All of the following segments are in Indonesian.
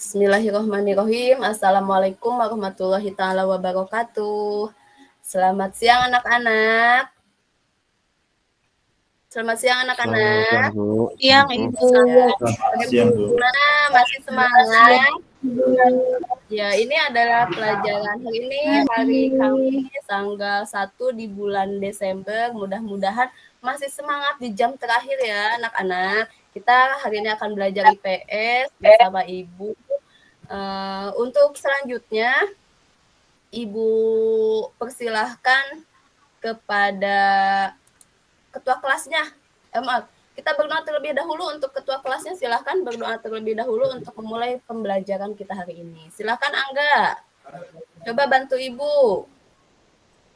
Bismillahirrahmanirrahim. Assalamualaikum warahmatullahi taala wabarakatuh. Selamat siang anak-anak. Selamat siang Selamat anak-anak. siang, Bu. Siang, Ibu. Siang, Bu. Bagaimana? Masih semangat? Ya, ini adalah pelajaran hari ini, hari Kamis, tanggal 1 di bulan Desember. Mudah-mudahan masih semangat di jam terakhir ya, anak-anak. Kita hari ini akan belajar IPS bersama Ibu. Untuk selanjutnya, Ibu persilahkan kepada ketua kelasnya. Maaf, kita berdoa terlebih dahulu untuk ketua kelasnya. Silahkan berdoa terlebih dahulu untuk memulai pembelajaran kita hari ini. Silahkan Angga. Coba bantu Ibu.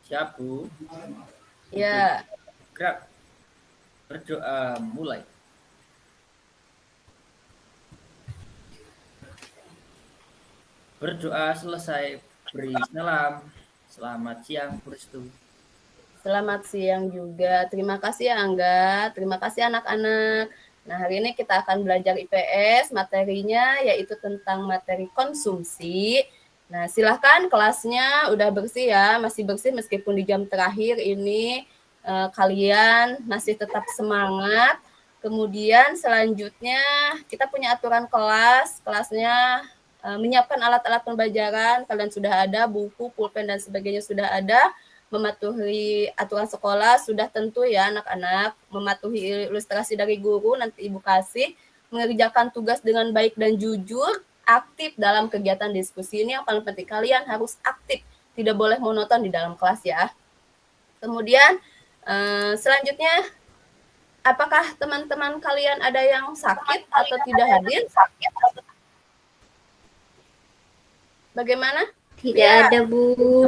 Siap, Bu. Ya. Gerak. Berdoa mulai. Berdoa selesai, beri salam. Selamat siang, Kristu. Selamat siang juga. Terima kasih ya Angga. Terima kasih anak-anak. Nah, hari ini kita akan belajar IPS. Materinya yaitu tentang materi konsumsi. Nah, silahkan kelasnya udah bersih ya. Masih bersih meskipun di jam terakhir ini kalian masih tetap semangat. Kemudian selanjutnya kita punya aturan kelas. Kelasnya menyiapkan alat-alat pembelajaran. Kalian sudah ada, buku, pulpen, dan sebagainya sudah ada. Mematuhi aturan sekolah sudah tentu ya anak-anak, mematuhi ilustrasi dari guru, nanti Ibu kasih, mengerjakan tugas dengan baik dan jujur, aktif dalam kegiatan diskusi. Ini yang paling penting, kalian harus aktif, tidak boleh monoton di dalam kelas ya. Kemudian selanjutnya, apakah teman-teman kalian ada yang sakit atau tidak hadir? Bagaimana? Tidak ada, Bu.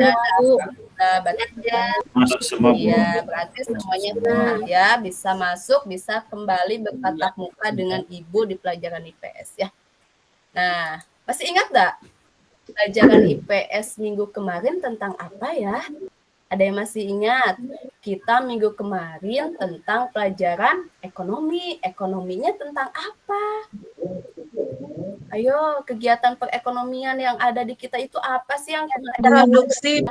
Masuk semua, Bu. Ya, berarti semuanya sah ya, bisa masuk, bisa kembali bertatap muka dengan Ibu di pelajaran IPS ya. Nah, masih ingat nggak pelajaran IPS minggu kemarin tentang apa ya? Ada yang masih ingat? Kita minggu kemarin tentang pelajaran ekonomi. Ekonominya tentang apa? Ayo, kegiatan perekonomian yang ada di kita itu apa sih yang Produksi.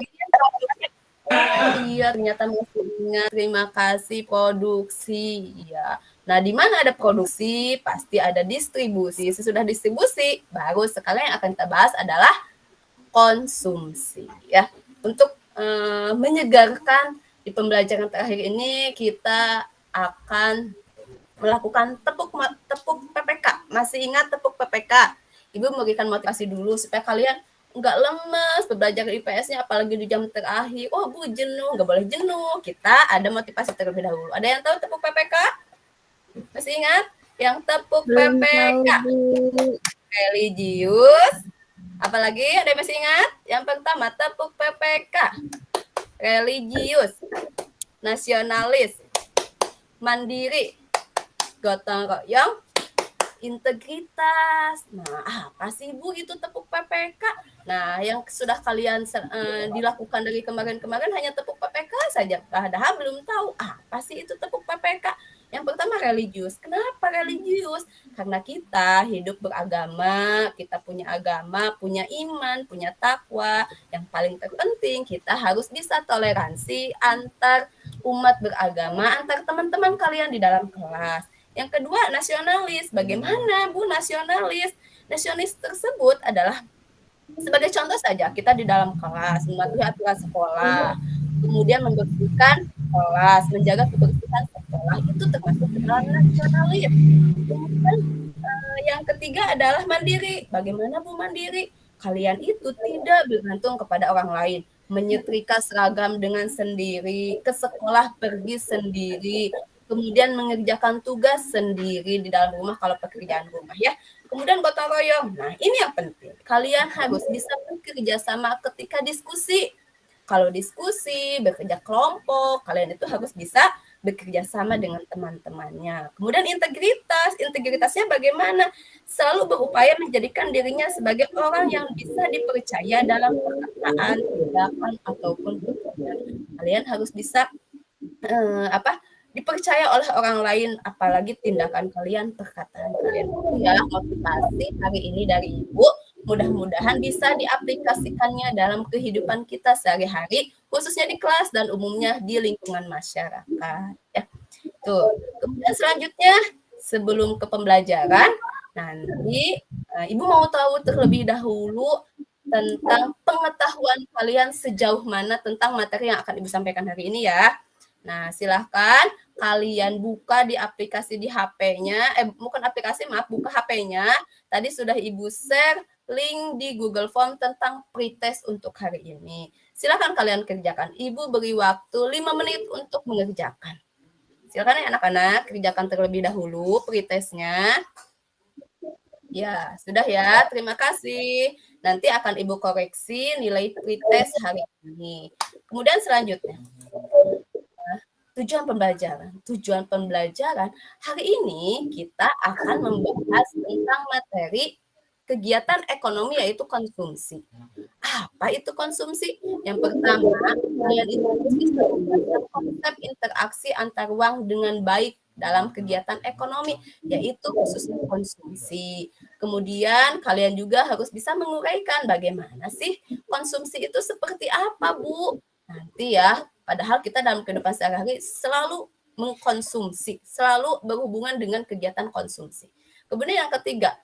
Iya, ternyata masih ingat. Terima kasih, produksi. Iya. Nah, di mana ada produksi, pasti ada distribusi. Sesudah distribusi, baru sekali yang akan kita bahas adalah konsumsi. Ya, untuk menyegarkan di pembelajaran terakhir ini, kita akan melakukan tepuk PPK. Masih ingat tepuk PPK? Ibu memberikan motivasi dulu supaya kalian nggak lemes belajar IPS-nya, apalagi di jam terakhir. Oh, Bu, jenuh. Nggak boleh jenuh. Kita ada motivasi terlebih dahulu. Ada yang tahu tepuk PPK? Masih ingat? Yang tepuk PPK. Religius. Apalagi ada yang masih ingat? Yang pertama, tepuk PPK. Religius. Nasionalis. Mandiri. Gotong royong. Integritas. Nah, apa sih Bu itu tepuk PPK? Nah, yang sudah kalian dilakukan dari kemarin-kemarin hanya tepuk PPK saja. Padahal belum tahu apa sih itu tepuk PPK. Yang pertama religius. Kenapa religius? Karena kita hidup beragama, kita punya agama, punya iman, punya takwa. Yang paling terpenting kita harus bisa toleransi antar umat beragama, antar teman-teman kalian di dalam kelas. Yang kedua, nasionalis. Bagaimana, Bu, nasionalis? Nasionalis tersebut adalah, sebagai contoh saja, kita di dalam kelas, mematuhi aturan sekolah, kemudian membersihkan kelas, menjaga kebersihan sekolah, itu termasuk dalam nasionalis. Kemudian yang ketiga adalah mandiri. Bagaimana, Bu, mandiri? Kalian itu tidak bergantung kepada orang lain. Menyetrika seragam dengan sendiri, ke sekolah pergi sendiri, kemudian mengerjakan tugas sendiri di dalam rumah kalau pekerjaan rumah ya. Kemudian gotong royong. Nah, ini yang penting. Kalian harus bisa bekerja sama ketika diskusi. Kalau diskusi, bekerja kelompok, kalian itu harus bisa bekerja sama dengan teman-temannya. Kemudian integritas. Integritasnya bagaimana? Selalu berupaya menjadikan dirinya sebagai orang yang bisa dipercaya dalam perkataan, tindakan, ataupun pekerjaan. Kalian harus bisa dipercaya oleh orang lain, apalagi tindakan kalian, perkataan kalian. Ya, motivasi hari ini dari Ibu mudah-mudahan bisa diaplikasikannya dalam kehidupan kita sehari-hari, khususnya di kelas dan umumnya di lingkungan masyarakat. Ya. Tuh. Kemudian selanjutnya, sebelum ke pembelajaran, nanti Ibu mau tahu terlebih dahulu tentang pengetahuan kalian sejauh mana tentang materi yang akan Ibu sampaikan hari ini ya. Nah, silahkan kalian buka di aplikasi di HP-nya, bukan aplikasi, maaf, buka HP-nya. Tadi sudah Ibu share link di Google Form tentang pretest untuk hari ini. Silakan kalian kerjakan. Ibu beri waktu 5 menit untuk mengerjakan. Silakan ya anak-anak, kerjakan terlebih dahulu pretestnya. Ya, sudah ya. Terima kasih. Nanti akan Ibu koreksi nilai pretest hari ini. Kemudian selanjutnya, tujuan pembelajaran. Tujuan pembelajaran hari ini kita akan membahas tentang materi kegiatan ekonomi yaitu konsumsi. Apa itu konsumsi? Yang pertama, kalian itu bisa membaca konsep interaksi antar uang dengan baik dalam kegiatan ekonomi, yaitu khususnya konsumsi. Kemudian kalian juga harus bisa menguraikan bagaimana sih konsumsi itu seperti apa, Bu? Nanti ya, padahal kita dalam kehidupan sehari-hari selalu mengkonsumsi, selalu berhubungan dengan kegiatan konsumsi. Kemudian yang ketiga,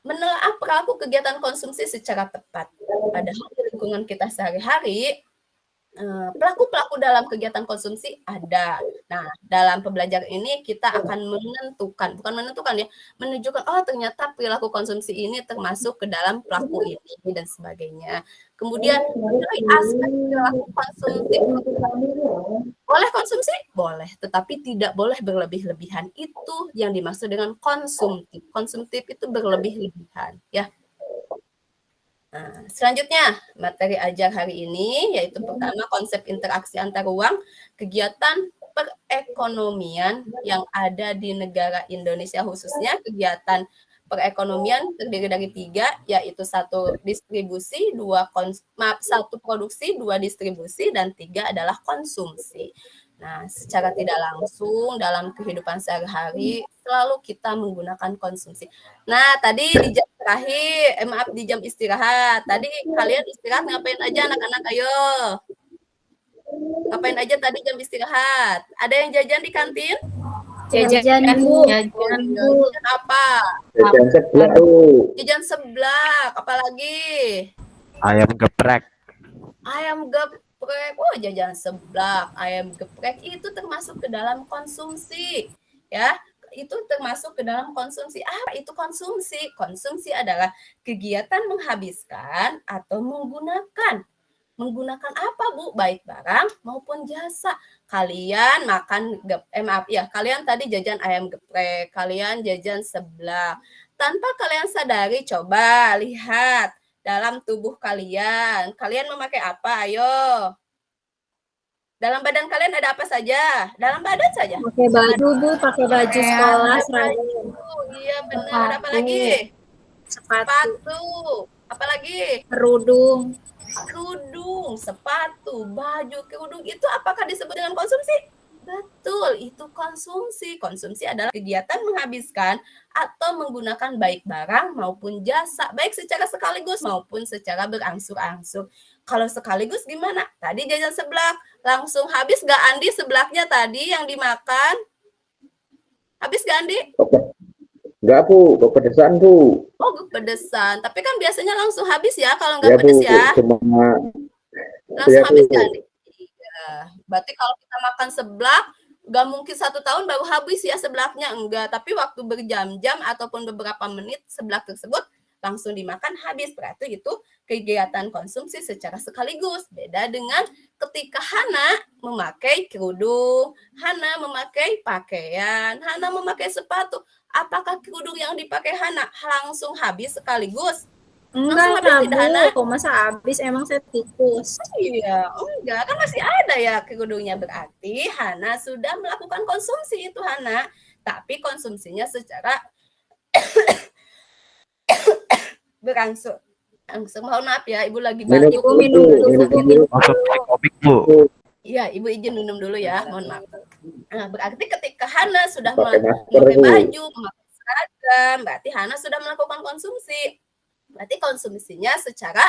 menelaah perilaku kegiatan konsumsi secara tepat. Padahal di lingkungan kita sehari-hari, pelaku-pelaku dalam kegiatan konsumsi ada. Nah, dalam pembelajaran ini kita akan menunjukkan, oh ternyata perilaku konsumsi ini termasuk ke dalam pelaku ini dan sebagainya. Kemudian, dari aspek perilaku konsumtif, boleh konsumsi? Boleh, tetapi tidak boleh berlebih-lebihan. Itu yang dimaksud dengan konsumtif. Konsumtif itu berlebih-lebihan, ya. Nah, selanjutnya, materi ajar hari ini yaitu pertama konsep interaksi antar uang, kegiatan perekonomian yang ada di negara Indonesia khususnya kegiatan perekonomian terdiri dari 3, yaitu 1 distribusi, 1 produksi, 2 distribusi, dan 3 adalah konsumsi. Nah, secara tidak langsung dalam kehidupan sehari-hari selalu kita menggunakan konsumsi. Nah, tadi di jam terakhir, di jam istirahat. Tadi kalian istirahat ngapain aja anak-anak? Ayo. Ngapain aja tadi jam istirahat? Ada yang jajan di kantin? Jajan, Bu. Jajan apa? Jajan seblak, Bu. Jajan seblak. Apalagi? Ayam geprek. Ayam geprek. Oh, jajan seblak, ayam geprek itu termasuk ke dalam konsumsi. Ya, itu termasuk ke dalam konsumsi. Apa itu konsumsi? Konsumsi adalah kegiatan menghabiskan atau menggunakan. Menggunakan apa, Bu? Baik barang maupun jasa. Kalian makan kalian tadi jajan ayam geprek, kalian jajan seblak. Tanpa kalian sadari, coba lihat dalam tubuh kalian. Kalian memakai apa? Ayo. Dalam badan kalian ada apa saja? Dalam badan saja. Pakai baju, Bu. Pakai baju sekolah. Iya, benar. Apa lagi? Sepatu. Apa lagi? Kerudung, sepatu, baju, kerudung. Itu apakah disebut dengan konsumsi? Betul, itu konsumsi. Konsumsi adalah kegiatan menghabiskan atau menggunakan baik barang maupun jasa, baik secara sekaligus maupun secara berangsur-angsur. Kalau sekaligus gimana? Tadi jajan seblak, langsung habis gak Andi seblaknya tadi yang dimakan? Habis gak Andi? Enggak, Bu, kepedesan, Bu. Oh, kepedesan. Tapi kan biasanya langsung habis ya kalau nggak pedes ya. Langsung habis gak Andi? Berarti kalau kita makan seblak, nggak mungkin 1 tahun baru habis ya seblaknya, enggak. Tapi waktu berjam-jam ataupun beberapa menit seblak tersebut langsung dimakan habis. Berarti itu kegiatan konsumsi secara sekaligus. Beda dengan ketika Hana memakai kerudung, Hana memakai pakaian, Hana memakai sepatu. Apakah kerudung yang dipakai Hana langsung habis sekaligus? enggak, Bu. Kok masa habis? Emang saya tikus. Iya, enggak, kan masih ada ya kerudungnya. Berarti Hana sudah melakukan konsumsi itu Hana, tapi konsumsinya secara berangsur. Mohon maaf ya, Ibu lagi batuk. Minum dulu. Komik, Bu. Iya, Ibu izin minum dulu ya, mohon maaf. Nah, berarti ketika Hana sudah memakai baju, memakai seragam, berarti Hana sudah melakukan konsumsi. Berarti konsumsinya secara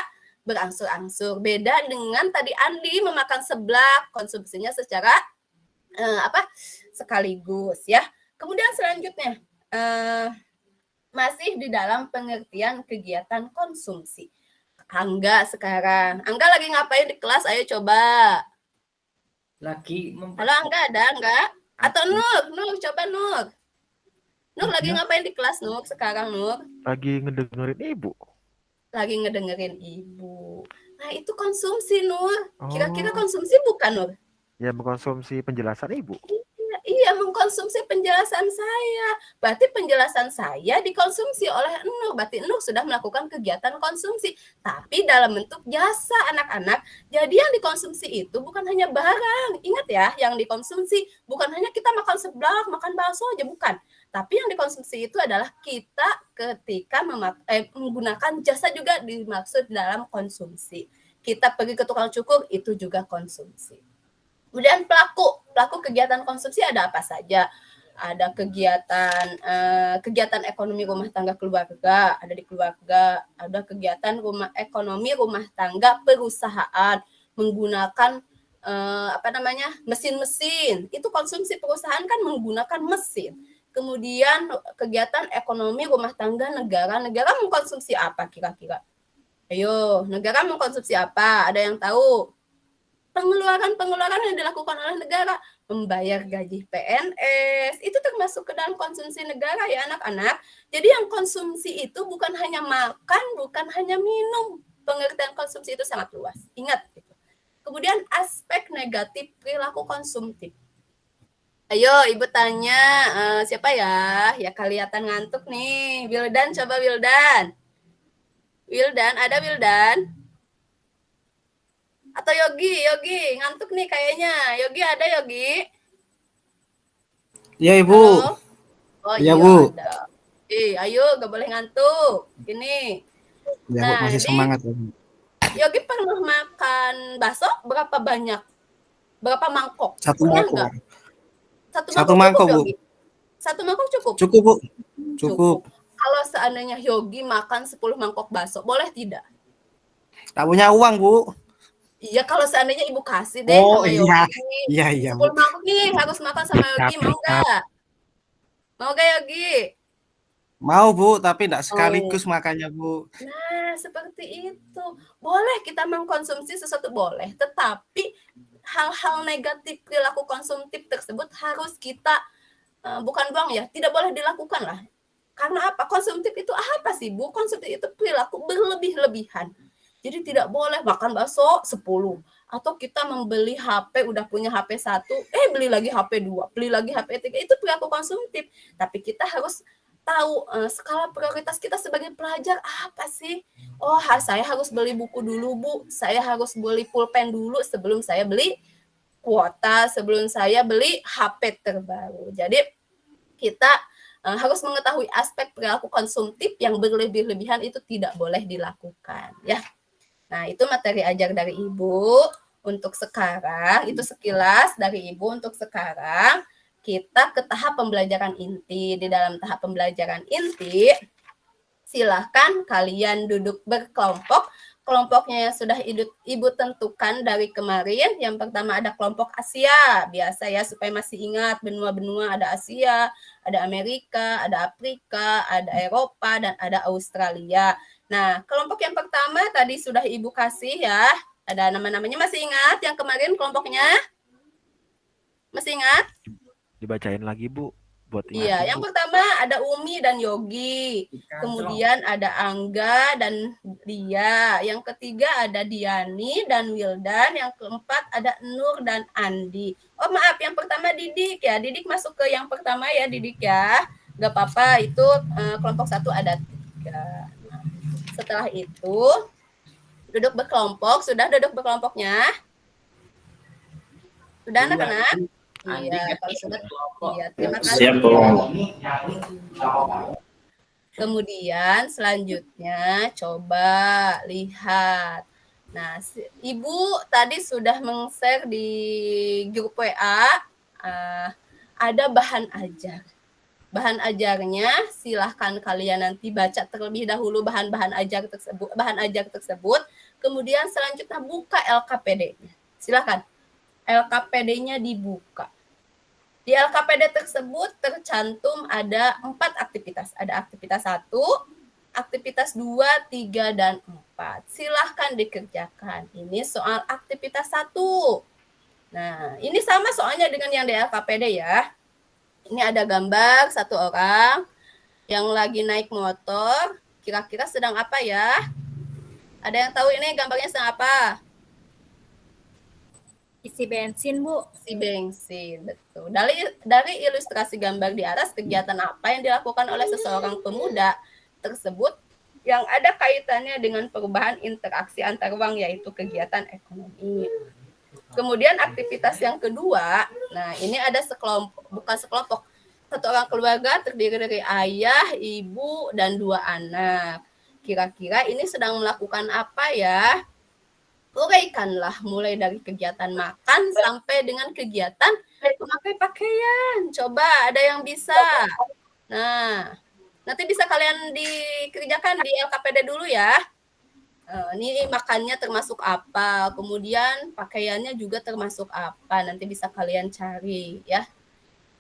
berangsur-angsur. Beda dengan tadi Andi memakan seblak, konsumsinya secara sekaligus ya. Kemudian selanjutnya masih di dalam pengertian kegiatan konsumsi. Angga sekarang. Angga lagi ngapain di kelas? Ayo coba. Lagi Halo Angga, ada Angga? Atau Nur coba Nur. Nur lagi ngapain di kelas Nur sekarang Nur? Lagi ngedengerin ibu. Lagi ngedengerin ibu. Nah itu konsumsi Nur. Oh. Kira-kira konsumsi bukan Nur? Ya, mengkonsumsi penjelasan ibu. Iya, mengkonsumsi penjelasan saya. Berarti penjelasan saya dikonsumsi oleh Nur. Berarti Nur sudah melakukan kegiatan konsumsi. Tapi dalam bentuk jasa anak-anak. Jadi yang dikonsumsi itu bukan hanya barang. Ingat ya, yang dikonsumsi bukan hanya kita makan seblak, makan bakso aja, bukan. Tapi yang dikonsumsi itu adalah kita ketika menggunakan jasa juga dimaksud dalam konsumsi. Kita pergi ke tukang cukur, itu juga konsumsi. Kemudian pelaku kegiatan konsumsi ada apa saja? Ada kegiatan ekonomi rumah tangga keluarga, ada di keluarga, ada kegiatan ekonomi rumah tangga perusahaan menggunakan mesin-mesin. Itu konsumsi perusahaan kan menggunakan mesin. Kemudian kegiatan ekonomi rumah tangga negara mengkonsumsi apa kira-kira? Ayo, negara mengkonsumsi apa? Ada yang tahu? Pengeluaran yang dilakukan oleh negara, membayar gaji PNS, itu termasuk ke dalam konsumsi negara ya anak-anak. Jadi yang konsumsi itu bukan hanya makan, bukan hanya minum. Pengertian konsumsi itu sangat luas. Ingat gitu. Kemudian aspek negatif perilaku konsumtif. Ayo Ibu tanya, siapa ya? Ya kelihatan ngantuk nih. Wildan, coba Wildan. Wildan, ada Wildan? Atau Yogi, ngantuk nih kayaknya. Yogi ada Yogi? Iya Ibu. Halo? Oh Iya, iya Bu. ada. Ayo gak boleh ngantuk. Gini. Ya, Nah, Bu, masih semangat. Yogi pernah makan bakso berapa banyak? Berapa mangkok? Satu Pernah mangkok. nggak? Satu mangkok, cukup, Bu. Yogi? Satu mangkok cukup? Cukup, Bu. Cukup. Kalau seandainya Yogi makan 10 mangkok bakso, boleh tidak? Tak punya uang, Bu. Iya, kalau seandainya Ibu kasih deh Oh, sama iya. Yogi. Iya, 10 Bu. mangkok nih harus makan sama Yogi, mau nggak? Mau nggak Yogi? Mau, Bu, tapi tidak sekaligus makannya, Bu. Nah, seperti itu. Boleh kita mengkonsumsi sesuatu, boleh. Tetapi hal-hal negatif perilaku konsumtif tersebut harus kita, bukan buang ya, tidak boleh dilakukan lah. Karena apa? Konsumtif itu apa sih, Bu? Konsumtif itu perilaku berlebih-lebihan. Jadi tidak boleh makan bakso 10. Atau kita membeli HP, udah punya HP 1, beli lagi HP 2, beli lagi HP 3. Itu perilaku konsumtif. Tapi kita harus tahu skala prioritas kita sebagai pelajar apa sih? Oh, saya harus beli buku dulu, Bu. Saya harus beli pulpen dulu sebelum saya beli kuota, sebelum saya beli HP terbaru. Jadi kita harus mengetahui aspek perilaku konsumtif yang berlebih-lebihan itu tidak boleh dilakukan ya. Nah, itu materi ajar dari Ibu untuk sekarang, itu sekilas dari Ibu untuk sekarang. Kita ke tahap pembelajaran inti. Di dalam tahap pembelajaran inti, silahkan kalian duduk berkelompok. Kelompoknya yang sudah Ibu tentukan dari kemarin. Yang pertama ada kelompok Asia. Biasa ya, supaya masih ingat benua-benua, ada Asia, ada Amerika, ada Afrika, ada Eropa, dan ada Australia. Nah, kelompok yang pertama tadi sudah Ibu kasih ya. Ada nama-namanya, masih ingat yang kemarin kelompoknya? Masih ingat? Dibacain lagi, Bu. Buat ingat. Iya, yang pertama ada Umi dan Yogi. Kemudian ada Angga dan Dia. Yang ketiga ada Diani dan Wildan. Yang keempat ada Nur dan Andi. Oh maaf, yang pertama Didik ya. Didik masuk ke yang pertama ya, Didik ya. Gak apa-apa, itu kelompok 1 ada 3. Setelah itu, duduk berkelompok. Sudah duduk berkelompoknya? Sudah anak-anak? Iya, kalau sudah. Iya, terima kasih. Siap, Bu. Kemudian selanjutnya coba lihat. Nah, Ibu tadi sudah meng-share di grup WA, ada bahan ajar. Bahan ajarnya silahkan kalian nanti baca terlebih dahulu bahan ajar tersebut, kemudian selanjutnya buka LKPD-nya. Silahkan LKPD-nya dibuka. Di LKPD tersebut tercantum ada 4 aktivitas. Ada aktivitas 1, aktivitas 2, 3, dan 4. Silahkan dikerjakan. Ini soal aktivitas 1. Nah, ini sama soalnya dengan yang di LKPD ya. Ini ada gambar satu orang yang lagi naik motor. Kira-kira sedang apa ya? Ada yang tahu ini gambarnya sedang apa? Isi bensin, Bu. Si bensin, betul. Dari ilustrasi gambar di atas, kegiatan apa yang dilakukan oleh seseorang pemuda tersebut yang ada kaitannya dengan perubahan interaksi antar uang, yaitu kegiatan ekonomi. Kemudian aktivitas yang kedua, nah ini ada bukan sekelompok, satu orang keluarga terdiri dari ayah, ibu, dan 2 anak. Kira-kira ini sedang melakukan apa ya? Uraikanlah mulai dari kegiatan makan sampai dengan kegiatan memakai pakaian. Coba ada yang bisa. Nah, nanti bisa kalian dikerjakan di LKPD dulu ya. Ini makannya termasuk apa, kemudian pakaiannya juga termasuk apa, nanti bisa kalian cari ya.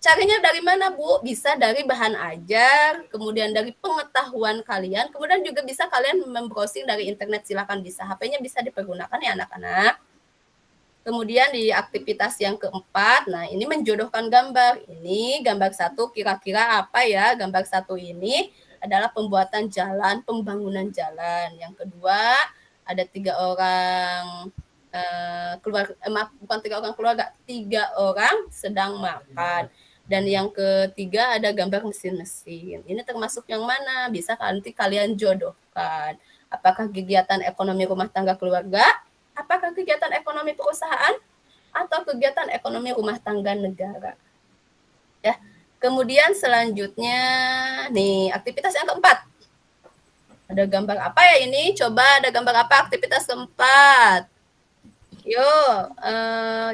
Carinya dari mana, Bu? Bisa dari bahan ajar, kemudian dari pengetahuan kalian, kemudian juga bisa kalian membrowsing dari internet, silakan bisa. HP-nya bisa dipergunakan ya anak-anak. Kemudian di aktivitas yang keempat, nah ini menjodohkan gambar. Ini gambar 1 kira-kira apa ya? Gambar 1 ini adalah pembuatan jalan, pembangunan jalan. Yang kedua, ada 3 orang bukan 3 orang keluarga, 3 orang sedang makan. Dan yang ketiga ada gambar mesin-mesin. Ini termasuk yang mana? Bisa nanti kalian jodohkan. Apakah kegiatan ekonomi rumah tangga keluarga? Apakah kegiatan ekonomi perusahaan? Atau kegiatan ekonomi rumah tangga negara? Ya. Kemudian selanjutnya, nih aktivitas yang keempat. Ada gambar apa ya ini? Coba ada gambar apa aktivitas keempat? Yuk,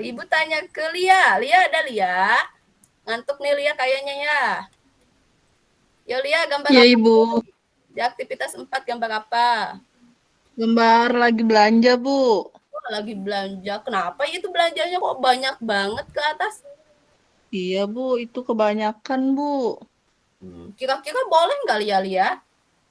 Ibu tanya ke Lia. Lia ada Lia? Ngantuk nih Lia kayaknya ya. Yo Lia, gambar Ya, apa? Ibu. Di aktivitas 4 gambar apa? Gambar lagi belanja, Bu. Oh, lagi belanja. Kenapa itu belanjanya kok banyak banget ke atas? Iya, Bu. Itu kebanyakan, Bu. Kira-kira boleh nggak Lia?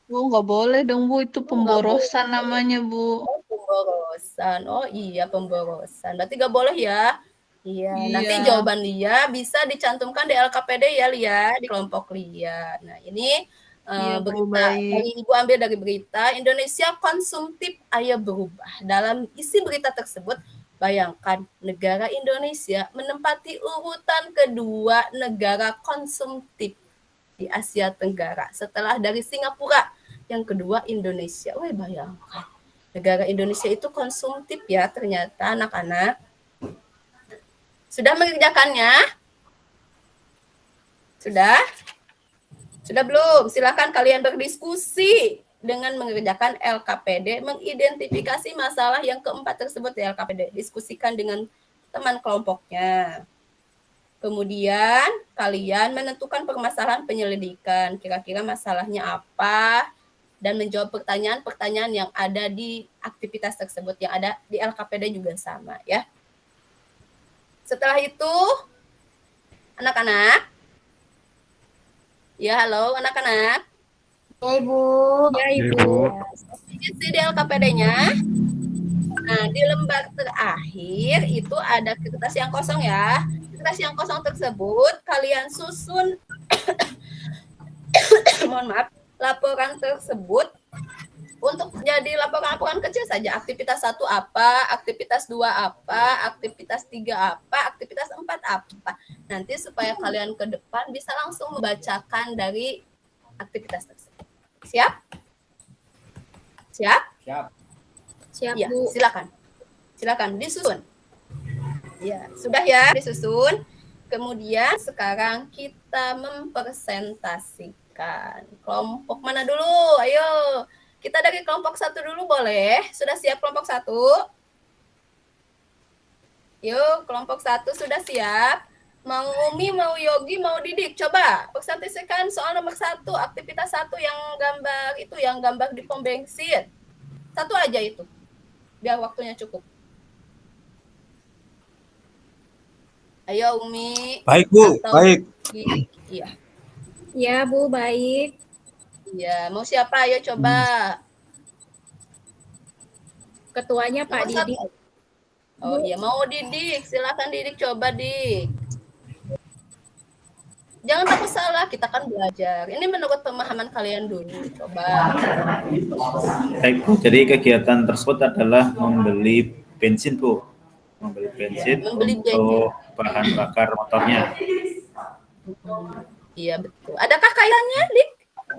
Bu, nggak boleh dong, Bu. Itu pemborosan namanya, Bu. Oh, pemborosan. Oh iya, pemborosan. Berarti nggak boleh ya? Iya. Nanti Iya. jawaban Lia bisa dicantumkan di LKPD ya Lia, di kelompok Lia. Nah ini Iya, Bu, berita baik. dari Ibu ambil dari berita Indonesia konsumtif ayo berubah. Dalam isi berita tersebut, bayangkan negara Indonesia menempati urutan kedua negara konsumtif di Asia Tenggara setelah dari Singapura. Yang kedua Indonesia. Wih, bayangkan. Negara Indonesia itu konsumtif ya ternyata anak-anak. Sudah mengerjakannya? Sudah? Sudah belum? Silakan kalian berdiskusi dengan mengerjakan LKPD, mengidentifikasi masalah yang keempat tersebut di LKPD. Diskusikan dengan teman kelompoknya. Kemudian kalian menentukan permasalahan penyelidikan. Kira-kira masalahnya apa? Dan menjawab pertanyaan-pertanyaan yang ada di aktivitas tersebut. Yang ada di LKPD juga sama ya. Setelah itu, anak-anak. Ya, halo anak-anak. Ya, Ibu. Ya, Ibu. Isi di LKPD-nya. Nah, di lembar terakhir itu ada kertas yang kosong ya. Kertas yang kosong tersebut kalian susun mohon maaf, laporan tersebut untuk jadi laporan-laporan kecil saja. Aktivitas 1 apa, aktivitas 2 apa, aktivitas 3 apa, aktivitas 4 apa. Nanti supaya kalian ke depan bisa langsung membacakan dari aktivitas tersebut. Siap? Siap? Siap. Siap, Ya, Bu. silakan. Silakan disusun. Ya, sudah ya disusun. Kemudian sekarang kita mempresentasikan. Kelompok mana dulu? Ayo. Kita dari kelompok 1 dulu boleh? Sudah siap kelompok 1? Yuk, kelompok 1 sudah siap. Mau Umi, mau Yogi, mau Didik. Coba presentasikan soal nomor 1, aktivitas 1 yang gambar itu, yang gambar di pom bensin. 1 aja itu, biar waktunya cukup. Ayo Umi. Baik, Bu. Atau Baik. Didik. Iya. Ya, Bu, baik. Iya, mau siapa? Ayo coba. Ketuanya Pak Nomor Didi. 1. Oh iya, mau Didik. Silakan Didik, coba Dik. Jangan takut salah, kita kan belajar. Ini menurut pemahaman kalian dulu. Coba. Baik, Bu. Jadi kegiatan tersebut adalah membeli bensin, Bu. Membeli bensin Membeli untuk bahan bakar motornya. Iya, betul. Adakah kaitannya, Dik?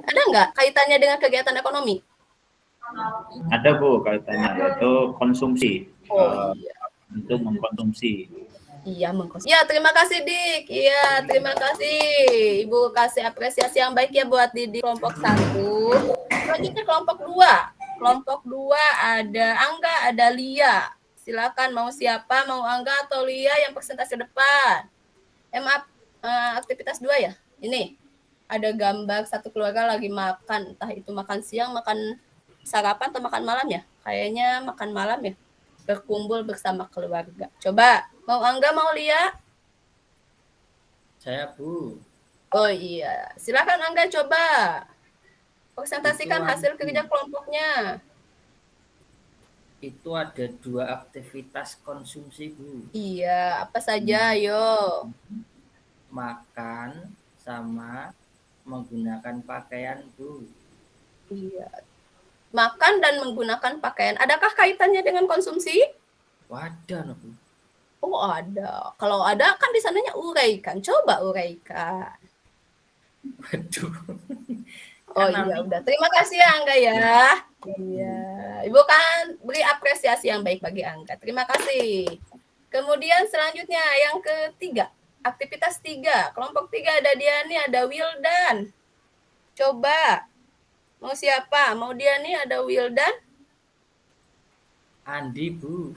Ada nggak kaitannya dengan kegiatan ekonomi? Ada, Bu, kaitannya, yaitu konsumsi. Oh iya. Untuk mengkonsumsi. Iya, mengkonsumsi. Ya, terima kasih, Dik. Iya, terima kasih. Ibu kasih apresiasi yang baik ya buat Didi kelompok 1. Selanjutnya kelompok 2. Kelompok 2 ada Angga, ada Lia. Silakan mau siapa, mau Angga atau Lia yang presentasi depan. Maaf, aktivitas 2 ya. Ini ada gambar satu keluarga lagi makan, entah itu makan siang, makan sarapan atau makan malam ya. Kayaknya makan malam ya. Berkumpul bersama keluarga. Coba, mau Angga, mau Lia? Saya, Bu. Oh iya, silakan Angga coba presentasikan Itu hasil kerja kelompoknya. Itu ada 2 aktivitas konsumsi, Bu. Iya, apa saja, ayo. Makan sama menggunakan pakaian, Bu. Iya. Makan dan menggunakan pakaian. Adakah kaitannya dengan konsumsi? Wadah, no, Bu. Oh, ada. Kalau ada kan di sananya uraikan. Coba uraikan. Waduh. Oh Kan iya, nanti- udah. Terima kasih ya, Angga ya. Iya. Ibu kan beri apresiasi yang baik bagi Angga. Terima kasih. Kemudian selanjutnya yang ketiga. Aktivitas 3. Kelompok 3 ada Diani, ada Wildan. Coba. Mau siapa? Mau Diani, ada Wildan? Andi, Bu.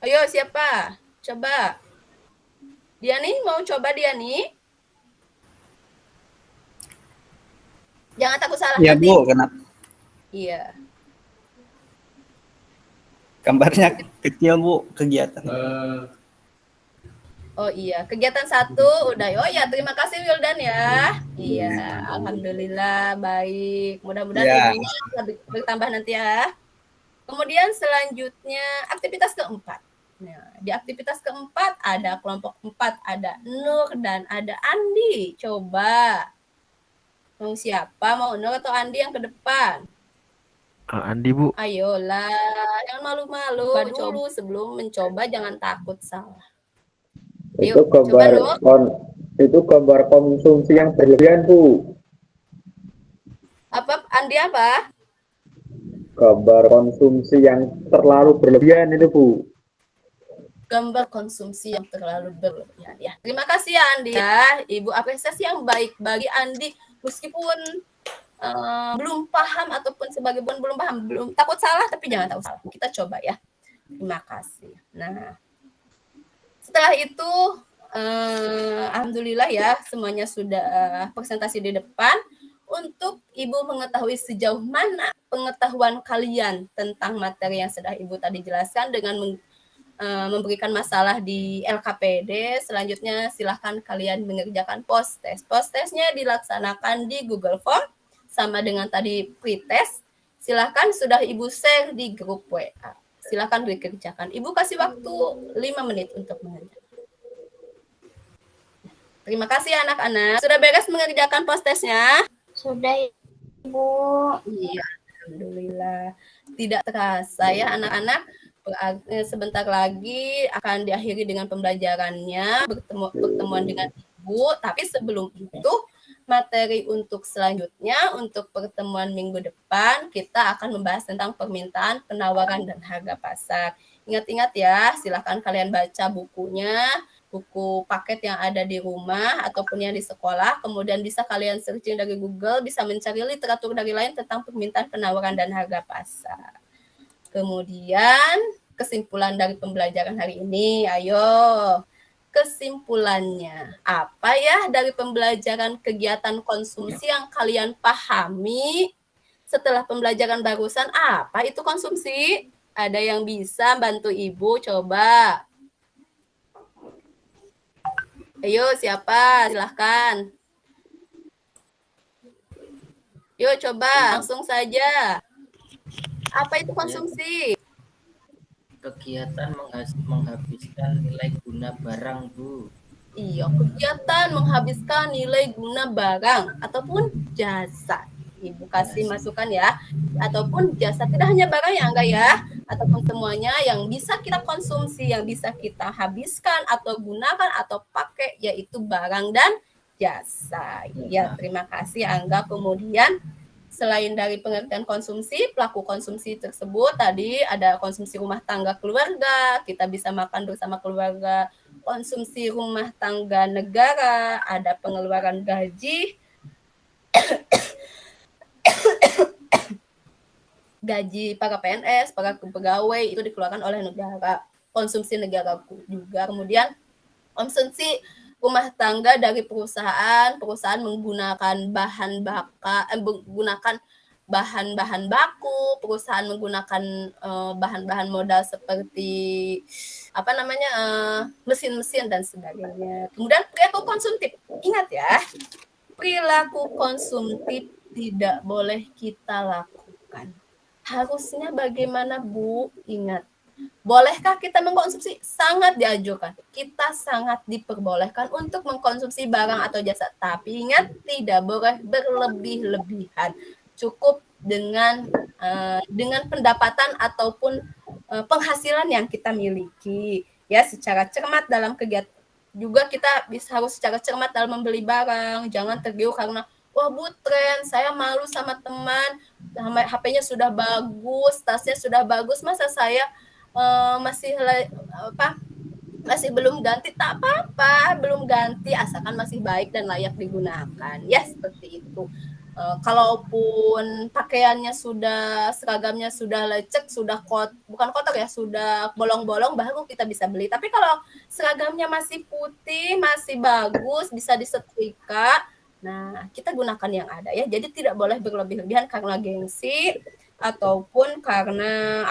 Ayo siapa? Coba. Diani, mau coba Diani? Jangan takut salah Iya nanti. Bu, kenapa Iya. gambarnya kecil Bu kegiatan? Oh iya, kegiatan 1 udah. Oh iya, terima kasih Wildan ya. Iya, alhamdulillah baik. Mudah-mudahan Ya. ilmunya lebih bertambah nanti ya. Kemudian selanjutnya aktivitas keempat. Nah, di aktivitas keempat ada kelompok 4, ada Nur dan ada Andi. Coba. Mau siapa? Mau Nur atau Andi yang ke depan? Andi, Bu. Ayolah, jangan malu-malu. Coba dulu sebelum mencoba, jangan takut salah. Itu Yuk, coba Nur. itu gambar konsumsi yang berlebihan, Bu. Apa? Andi apa? Gambar konsumsi yang terlalu berlebihan itu, Bu. Gambar konsumsi yang terlalu berlebihan ya. Terima kasih ya Andi ya. Ibu apresiasi yang baik bagi Andi meskipun belum paham ataupun sebagai belum paham, belum takut salah tapi jangan takut salah. Kita coba ya. Terima kasih. Nah, setelah itu alhamdulillah ya semuanya sudah presentasi di depan. Untuk Ibu mengetahui sejauh mana pengetahuan kalian tentang materi yang sudah Ibu tadi jelaskan dengan memberikan masalah di LKPD. Selanjutnya silahkan kalian mengerjakan post test. Post testnya dilaksanakan di Google Form sama dengan tadi pretest. Silahkan sudah Ibu share di grup WA. Silahkan dikerjakan. Ibu kasih waktu 5 menit untuk mengerjakan. Terima kasih anak-anak. Sudah beres mengerjakan post testnya? Sudah, Ibu. Iya, alhamdulillah. Tidak terasa ya anak-anak. Sebentar lagi akan diakhiri dengan pembelajarannya, pertemuan dengan Ibu. Tapi sebelum itu, materi untuk selanjutnya, untuk pertemuan minggu depan, kita akan membahas tentang permintaan, penawaran, dan harga pasar. Ingat-ingat ya, silakan kalian baca bukunya, buku paket yang ada di rumah ataupun yang di sekolah, kemudian bisa kalian searching dari Google, bisa mencari literatur dari lain tentang permintaan, penawaran, dan harga pasar. Kemudian kesimpulan dari pembelajaran hari ini, ayo kesimpulannya. Apa ya dari pembelajaran kegiatan konsumsi yang kalian pahami setelah pembelajaran barusan? Apa itu konsumsi? Ada yang bisa bantu Ibu coba? Ayo, siapa? Silahkan. Yuk coba, langsung saja. Apa itu konsumsi? Kegiatan menghabiskan nilai guna barang, Bu. Iya, kegiatan menghabiskan nilai guna barang ataupun jasa. Ibu kasih masukan ya. Ataupun jasa, tidak hanya barang ya enggak ya, ataupun semuanya yang bisa kita konsumsi, yang bisa kita habiskan atau gunakan atau pakai, yaitu barang dan jasa. Ya, terima kasih Angga. Kemudian selain dari pengertian konsumsi, pelaku konsumsi tersebut tadi ada konsumsi rumah tangga keluarga, kita bisa makan bersama keluarga, konsumsi rumah tangga negara, ada pengeluaran gaji, gaji para PNS, para pegawai itu dikeluarkan oleh negara, konsumsi negara juga. Kemudian konsumsi rumah tangga dari perusahaan menggunakan menggunakan bahan-bahan baku, perusahaan menggunakan bahan-bahan modal seperti mesin-mesin dan sebagainya. Kemudian perilaku konsumtif, ingat ya, perilaku konsumtif tidak boleh kita lakukan. Harusnya bagaimana, Bu? Ingat, bolehkah kita mengkonsumsi? Sangat dianjurkan. Kita sangat diperbolehkan untuk mengkonsumsi barang atau jasa. Tapi ingat, tidak boleh berlebih-lebihan. Cukup dengan pendapatan ataupun penghasilan yang kita miliki. Ya, secara cermat dalam kegiatan. Juga kita harus secara cermat dalam membeli barang. Jangan tergiur karena, wah Bu, tren, saya malu sama teman, HP-nya sudah bagus, tasnya sudah bagus, masa saya masih belum ganti? Tak apa-apa, belum ganti asalkan masih baik dan layak digunakan. Ya, seperti itu. Kalaupun pakaiannya seragamnya sudah lecek, bukan kotor ya, sudah bolong-bolong, baru kita bisa beli. Tapi kalau seragamnya masih putih, masih bagus, bisa disetrika, nah kita gunakan yang ada ya. Jadi tidak boleh berlebih-lebihan karena gengsi ataupun karena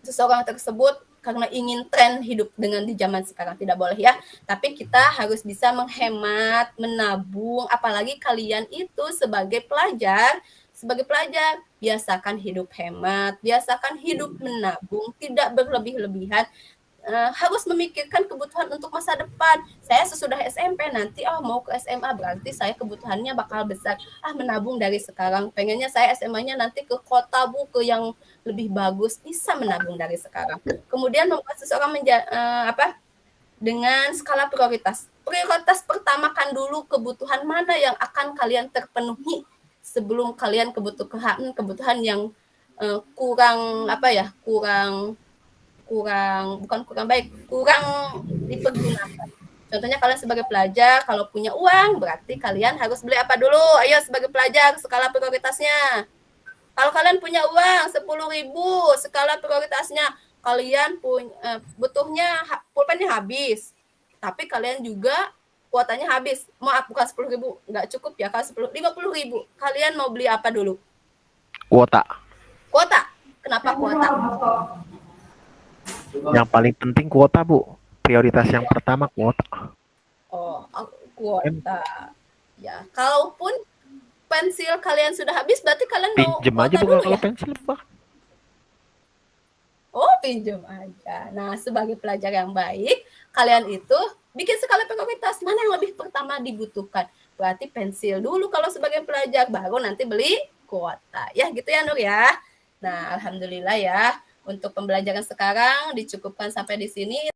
seseorang tersebut karena ingin tren hidup dengan di zaman sekarang, tidak boleh ya. Tapi kita harus bisa menghemat, menabung, apalagi kalian itu sebagai pelajar, biasakan hidup hemat, biasakan hidup menabung, tidak berlebih-lebihan. Harus memikirkan kebutuhan untuk masa depan. Saya sesudah SMP nanti mau ke SMA, berarti saya kebutuhannya bakal besar. Menabung dari sekarang. Pengennya saya SMA-nya nanti ke kota, Bu, ke yang lebih bagus, bisa menabung dari sekarang. Kemudian membuat seseorang dengan skala prioritas. Prioritas pertamakan dulu kebutuhan mana yang akan kalian terpenuhi sebelum kalian kebutuhan yang kurang dipergunakan. Contohnya kalian sebagai pelajar, kalau punya uang, berarti kalian harus beli apa dulu? Ayo sebagai pelajar, skala prioritasnya. Kalau kalian punya uang 10.000, skala prioritasnya kalian butuhnya pulpennya habis. Tapi kalian juga kuotanya habis. Maaf, bukan 10.000, nggak cukup ya. Kalau 50.000, kalian mau beli apa dulu? Kuota. Kenapa kuota? Yang paling penting kuota, Bu. Prioritas yang pertama kuota. Kuota. Ya, kalaupun pensil kalian sudah habis, berarti kalian mau pinjem aja, Bu, kalau pensil, Pak. Pinjam aja. Nah, sebagai pelajar yang baik, kalian itu bikin skala prioritas. Mana yang lebih pertama dibutuhkan? Berarti pensil dulu kalau sebagai pelajar, baru nanti beli kuota. Ya, gitu ya, Nur ya. Nah, alhamdulillah ya. Untuk pembelajaran sekarang dicukupkan sampai di sini.